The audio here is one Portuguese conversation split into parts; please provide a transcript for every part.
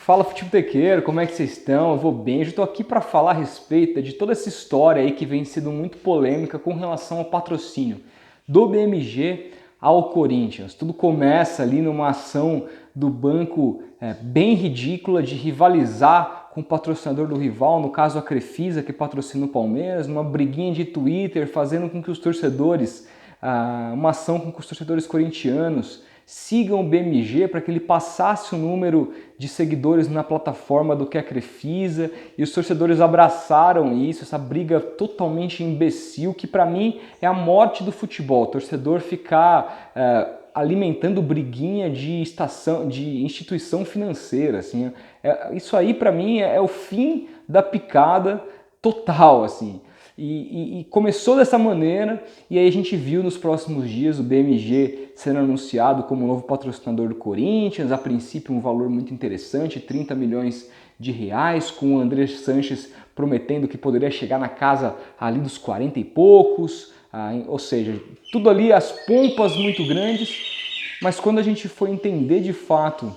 Fala futeboltequeiro, como é que vocês estão? Eu vou bem, eu estou aqui para falar a respeito de toda essa história aí que vem sendo muito polêmica com relação ao patrocínio do BMG ao Corinthians. Tudo começa ali numa ação do banco bem ridícula de rivalizar com o patrocinador do rival, no caso a Crefisa, que patrocina o Palmeiras, numa briguinha de Twitter, fazendo com que os torcedores, uma ação com que os torcedores corintianos sigam o BMG para que ele passasse o número de seguidores na plataforma do que a Crefisa, e os torcedores abraçaram isso, essa briga totalmente imbecil, que para mim é a morte do futebol, o torcedor ficar alimentando briguinha de instituição financeira, assim, isso aí para mim é o fim da picada total, assim. E começou dessa maneira, e aí a gente viu nos próximos dias o BMG sendo anunciado como novo patrocinador do Corinthians, a princípio um valor muito interessante, 30 milhões de reais, com o André Sanches prometendo que poderia chegar na casa ali dos 40 e poucos, ou seja, tudo ali, as pompas muito grandes, mas quando a gente foi entender de fato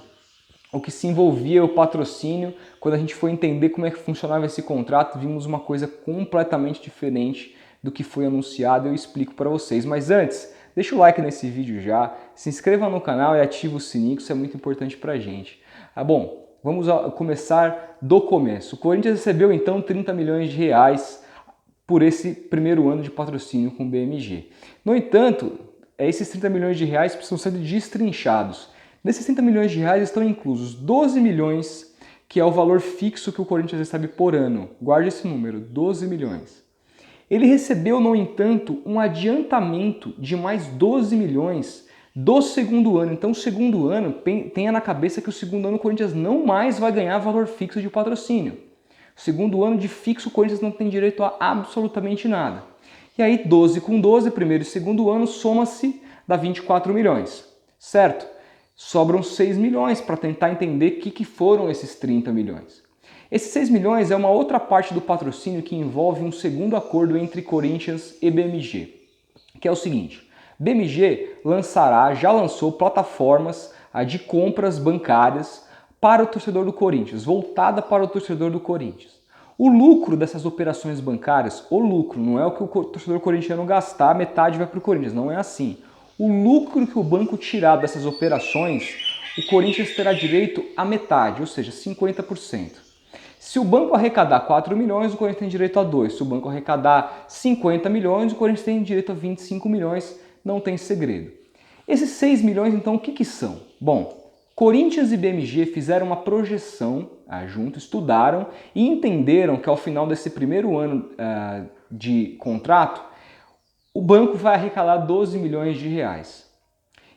o que se envolvia o patrocínio, quando a gente foi entender como é que funcionava esse contrato, vimos uma coisa completamente diferente do que foi anunciado, eu explico para vocês. Mas antes, deixa o like nesse vídeo já, se inscreva no canal e ative o sininho, isso é muito importante para a gente. Bom, vamos começar do começo. O Corinthians recebeu então 30 milhões de reais por esse primeiro ano de patrocínio com o BMG. No entanto, esses 30 milhões de reais precisam ser destrinchados. Nesses 30 milhões de reais estão inclusos 12 milhões, que é o valor fixo que o Corinthians recebe por ano. Guarde esse número, 12 milhões. Ele recebeu, no entanto, um adiantamento de mais 12 milhões do segundo ano. Então, o segundo ano, tenha na cabeça que o segundo ano o Corinthians não mais vai ganhar valor fixo de patrocínio. O segundo ano de fixo o Corinthians não tem direito a absolutamente nada. E aí, 12 com 12, primeiro e segundo ano, soma-se, dá 24 milhões, certo? Sobram 6 milhões para tentar entender o que foram esses 30 milhões. Esses 6 milhões é uma outra parte do patrocínio que envolve um segundo acordo entre Corinthians e BMG, que é o seguinte: BMG já lançou plataformas de compras bancárias para o torcedor do Corinthians, voltada para o torcedor do Corinthians. O lucro dessas operações bancárias, o lucro, não é o que o torcedor corintiano gastar, metade vai para o Corinthians, não é assim. O lucro que o banco tirar dessas operações, o Corinthians terá direito a metade, ou seja, 50%. Se o banco arrecadar 4 milhões, o Corinthians tem direito a 2. Se o banco arrecadar 50 milhões, o Corinthians tem direito a 25 milhões, não tem segredo. Esses 6 milhões, então, o que são? Bom, Corinthians e BMG fizeram uma projeção juntos, estudaram e entenderam que ao final desse primeiro ano de contrato, o banco vai arrecadar 12 milhões de reais.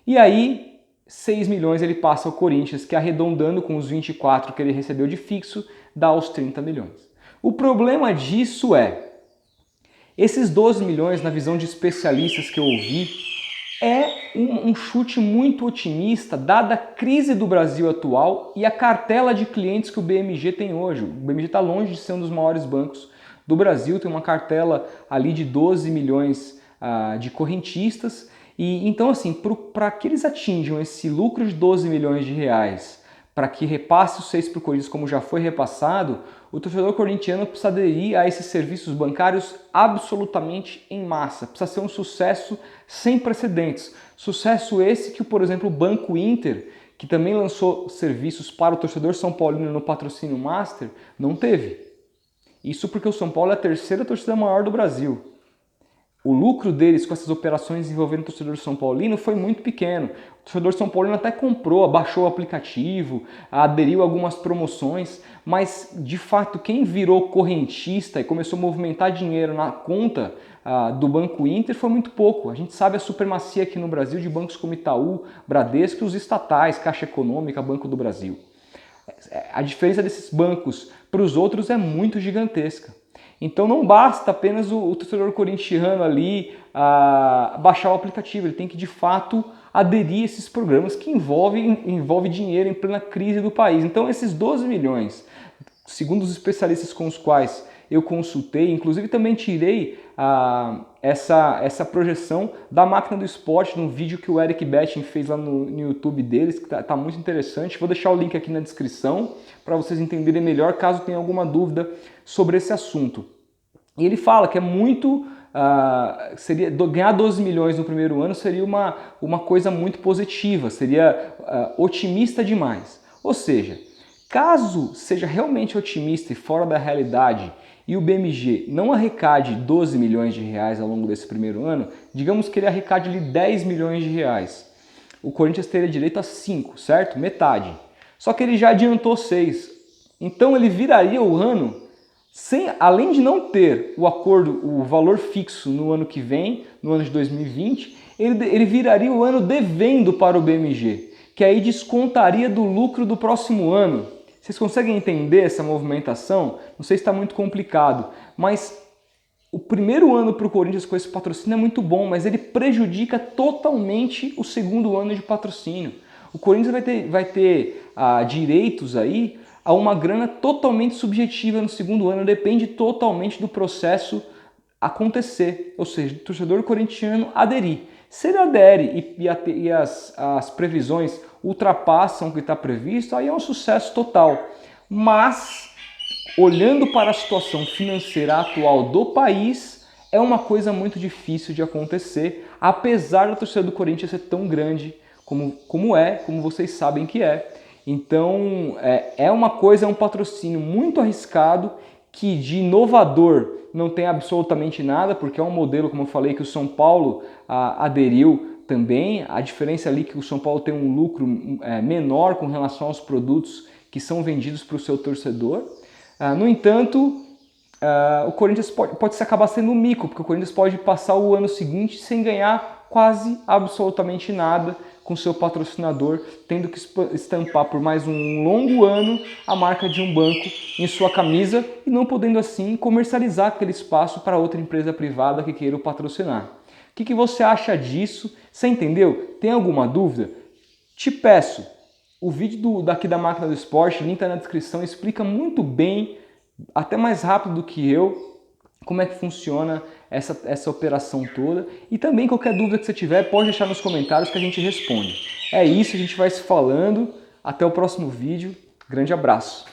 E aí, 6 milhões ele passa ao Corinthians, que arredondando com os 24 que ele recebeu de fixo, dá os 30 milhões. O problema disso esses 12 milhões, na visão de especialistas que eu ouvi, é um chute muito otimista, dada a crise do Brasil atual e a cartela de clientes que o BMG tem hoje. O BMG está longe de ser um dos maiores bancos do Brasil, tem uma cartela ali de 12 milhões de correntistas, e então assim, para que eles atinjam esse lucro de 12 milhões de reais, para que repasse os 6 para o Corinthians como já foi repassado, o torcedor corintiano precisa aderir a esses serviços bancários absolutamente em massa, precisa ser um sucesso sem precedentes, sucesso esse que, por exemplo, o Banco Inter, que também lançou serviços para o torcedor São Paulino no patrocínio Master, não teve. Isso porque o São Paulo é a terceira torcida maior do Brasil. O lucro deles com essas operações envolvendo o torcedor São Paulino foi muito pequeno. O torcedor São Paulino até comprou, baixou o aplicativo, aderiu a algumas promoções, mas de fato quem virou correntista e começou a movimentar dinheiro na conta do Banco Inter foi muito pouco. A gente sabe a supremacia aqui no Brasil de bancos como Itaú, Bradesco e os estatais, Caixa Econômica, Banco do Brasil. A diferença desses bancos para os outros é muito gigantesca. Então não basta apenas o torcedor corintiano ali baixar o aplicativo, ele tem que de fato aderir a esses programas que envolve dinheiro em plena crise do país. Então esses 12 milhões, segundo os especialistas com os quais eu consultei, inclusive também tirei essa projeção da máquina do esporte num vídeo que o Eric Betting fez lá no YouTube deles, que tá muito interessante. Vou deixar o link aqui na descrição para vocês entenderem melhor, caso tenham alguma dúvida sobre esse assunto. E ele fala que é muito... ganhar 12 milhões no primeiro ano seria uma coisa muito positiva, seria otimista demais. Ou seja, caso seja realmente otimista e fora da realidade e o BMG não arrecade 12 milhões de reais ao longo desse primeiro ano, digamos que ele arrecade ali 10 milhões de reais. O Corinthians teria direito a 5, certo? Metade. Só que ele já adiantou 6. Então ele viraria o ano além de não ter o acordo, o valor fixo no ano que vem, no ano de 2020, ele viraria o ano devendo para o BMG, que aí descontaria do lucro do próximo ano. Vocês conseguem entender essa movimentação? Não sei se está muito complicado, mas o primeiro ano para o Corinthians com esse patrocínio é muito bom, mas ele prejudica totalmente o segundo ano de patrocínio. O Corinthians vai ter direitos aí a uma grana totalmente subjetiva no segundo ano, depende totalmente do processo acontecer, ou seja, o torcedor corintiano aderir. Se ele adere e as previsões ultrapassam o que está previsto, aí é um sucesso total. Mas, olhando para a situação financeira atual do país, é uma coisa muito difícil de acontecer, apesar da torcida do Corinthians ser tão grande como vocês sabem que é. Então, é um patrocínio muito arriscado, que de inovador não tem absolutamente nada, porque é um modelo, como eu falei, que o São Paulo aderiu também. A diferença ali é que o São Paulo tem um lucro menor com relação aos produtos que são vendidos para o seu torcedor. No entanto, o Corinthians pode acabar sendo um mico, porque o Corinthians pode passar o ano seguinte sem ganhar quase absolutamente nada com seu patrocinador, tendo que estampar por mais um longo ano a marca de um banco em sua camisa e não podendo assim comercializar aquele espaço para outra empresa privada que queira o patrocinar. O que você acha disso? Você entendeu? Tem alguma dúvida? Te peço, o vídeo daqui da Máquina do Esporte, o link está na descrição, explica muito bem, até mais rápido do que eu, como é que funciona essa operação toda. E também qualquer dúvida que você tiver, pode deixar nos comentários que a gente responde. É isso, a gente vai se falando. Até o próximo vídeo. Grande abraço.